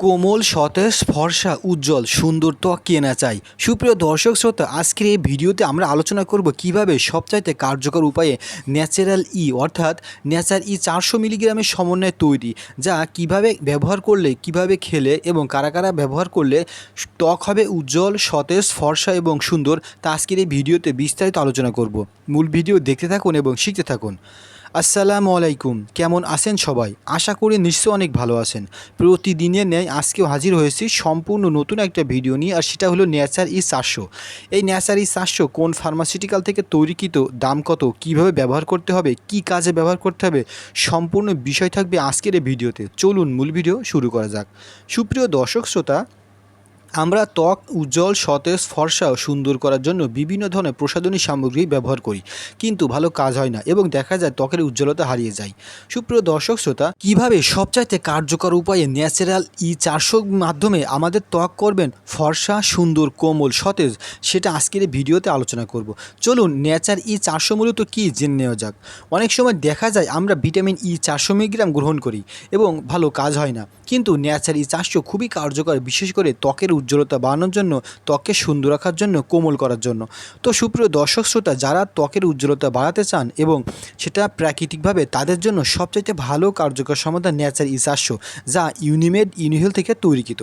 কোমল সতেজ ফর্সা উজ্জ্বল সুন্দর ত্বক কে না চাই। সুপ্রিয় দর্শক শ্রোতা, আজকের এই ভিডিওতে আমরা আলোচনা করব কিভাবে সবচাইতে কার্যকর উপায়ে ন্যাচারাল অর্থাৎ ন্যাচার 400 মিলিগ্রামের সমন্বয়ে তৈরি, যা কিভাবে ব্যবহার করলে, কিভাবে খেলে এবং কারা কারা ব্যবহার করলে ত্বক হবে উজ্জ্বল সতেজ ফর্সা এবং সুন্দর, তা আজকের এই ভিডিওতে বিস্তারিত আলোচনা করব। মূল ভিডিও দেখতে থাকুন এবং শিখতে থাকুন। আসসালামু আলাইকুম, কেমন আছেন সবাই? আশা করি নিশ্চয়ই অনেক ভালো আছেন। প্রতিদিনের ন্যায় আজকেও হাজির হয়েছি সম্পূর্ণ নতুন একটা ভিডিও নিয়ে, আর সেটা হলো ন্যাচার 400। এই ন্যাচার 400 কোন ফার্মাসিউটিক্যাল থেকে তৈরিকৃত, দাম কত, কিভাবে ব্যবহার করতে হবে, কি কাজে ব্যবহার করতে হবে, সম্পূর্ণ বিষয় থাকবে আজকের এই ভিডিওতে। চলুন মূল ভিডিও শুরু করা যাক। সুপ্রিয় দর্শক শ্রোতা, আমরা ত্বক উজ্জ্বল সতেজ ফর্সা ও সুন্দর করার জন্য বিভিন্ন ধরনের প্রসাধনী সামগ্রী ব্যবহার করি, কিন্তু ভালো কাজ হয় না এবং দেখা যায় ত্বকের উজ্জ্বলতা হারিয়ে যায়। সুপ্রিয় দর্শক শ্রোতা, কিভাবে সবচাইতে কার্যকর উপায়ে ন্যাচারাল 400 মাধ্যমে আমাদের ত্বক করবেন ফর্সা সুন্দর কোমল সতেজ, সেটা আজকের এই ভিডিওতে আলোচনা করব। চলুন ন্যাচার 400 মূলত কী জেনে নেওয়া যাক। অনেক সময় দেখা যায় আমরা ভিটামিন 400 মিলিগ্রাম গ্রহণ করি এবং ভালো কাজ হয় না, কিন্তু ন্যাচার 400 খুবই কার্যকর, বিশেষ করে ত্বকের উজ্জ্বলতা বাড়ানোর জন্য, ত্বককে সুন্দর রাখার জন্য, কোমল করার জন্য। তো সুপ্রিয় দর্শক শ্রোতা, যারা ত্বকের উজ্জ্বলতা বাড়াতে চান এবং সেটা প্রাকৃতিকভাবে, তাদের জন্য সবচাইতে ভালো কার্যকর সমাধান ন্যাচার 400, যা ইউনিমেড ইউনিহেল থেকে তৈরিকৃত।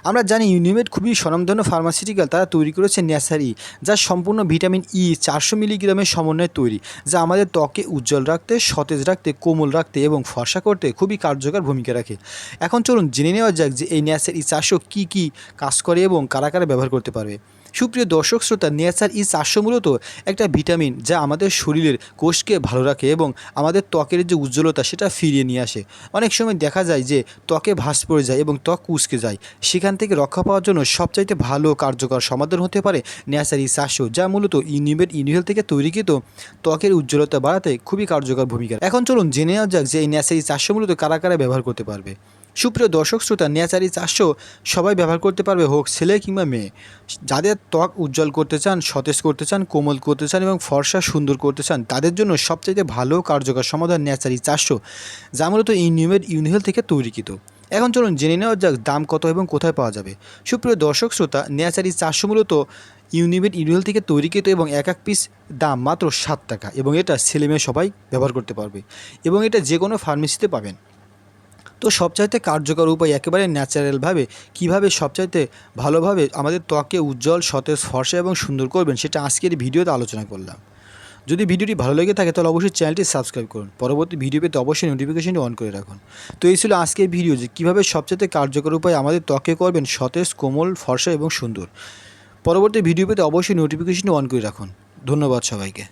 আমরা জানি ইউনিমেড খুবই স্বনামধন্য ফার্মাসিউটিক্যাল, তারা তৈরি করেছে ন্যাচার যা সম্পূর্ণ ভিটামিন 400 মিলিগ্রামের সমন্বয়ে তৈরি, যা আমাদের ত্বকে উজ্জ্বল রাখতে, সতেজ রাখতে, কোমল রাখতে এবং ফর্সা করতে খুবই কার্যকর ভূমিকা রাখে। এখন চলুন জেনে নেওয়া যাক যে এই ন্যাচার 400 কী কী কাজ করে এবং কারা কারা ব্যবহার করতে পারবে। সুপ্রিয় দর্শক শ্রোতা, ন্যাচার 400 মূলত একটা ভিটামিন, যা আমাদের শরীরের কোষকে ভালো রাখে এবং আমাদের ত্বকের যে উজ্জ্বলতা সেটা ফিরিয়ে নিয়ে আসে। অনেক সময় দেখা যায় যে ত্বকে ভাঁজ পড়ে যায় এবং ত্বক কুঁচকে যায়, সেখান থেকে রক্ষা পাওয়ার জন্য সবচাইতে ভালো কার্যকর সমাধান হতে পারে ন্যাচার 400, যা মূলত ইউনিমেড ইউনিহেল থেকে তৈরিকৃত, ত্বকের উজ্জ্বলতা বাড়াতে খুবই কার্যকর ভূমিকা। এখন চলুন জেনে নেওয়া যাক যে এই ন্যাচার 400 মূলত কারা কারা ব্যবহার করতে পারবে। সুপ্রিয় দর্শক শ্রোতা, ন্যাচার 400 সবাই ব্যবহার করতে পারবে, হোক ছেলে কিংবা মেয়ে। যাদের ত্বক উজ্জ্বল করতে চান, সতেজ করতে চান, কোমল করতে চান এবং ফর্সা সুন্দর করতে চান, তাদের জন্য সবচাইতে ভালো কার্যকর সমাধান ন্যাচার 400, যা মূলত ইউনিমেড ইউনিহেল থেকে তৈরিকৃত। এখন চলুন জেনে নেওয়া যাক দাম কত এবং কোথায় পাওয়া যাবে। সুপ্রিয় দর্শক শ্রোতা, ন্যাচার 400 মূলত ইউনিমেড ইউনিহেল থেকে তৈরিকৃত এবং এক পিস দাম মাত্র 7 টাকা, এবং এটা ছেলে মেয়ে সবাই ব্যবহার করতে পারবে এবং এটা যে কোনো ফার্মেসিতে পাবেন। তো সবচাইতে কার্যকর উপায় একেবারে ন্যাচারালভাবে কীভাবে সবচাইতে ভালোভাবে আমাদের ত্বকে উজ্জ্বল সতেজ ফর্সা এবং সুন্দর করবেন, সেটা আজকের ভিডিওতে আলোচনা করলাম। যদি ভিডিওটি ভালো লেগে থাকে তাহলে অবশ্যই চ্যানেলটি সাবস্ক্রাইব করুন, পরবর্তী ভিডিও পেতে অবশ্যই নোটিফিকেশনটি অন করে রাখুন। তো এই ছিল আজকের ভিডিও, যে কীভাবে সবচাইতে কার্যকর উপায় আমাদের ত্বকে করবেন সতেজ কোমল ফর্সা এবং সুন্দর। পরবর্তী ভিডিও পেতে অবশ্যই নোটিফিকেশনটি অন করে রাখুন। ধন্যবাদ সবাইকে।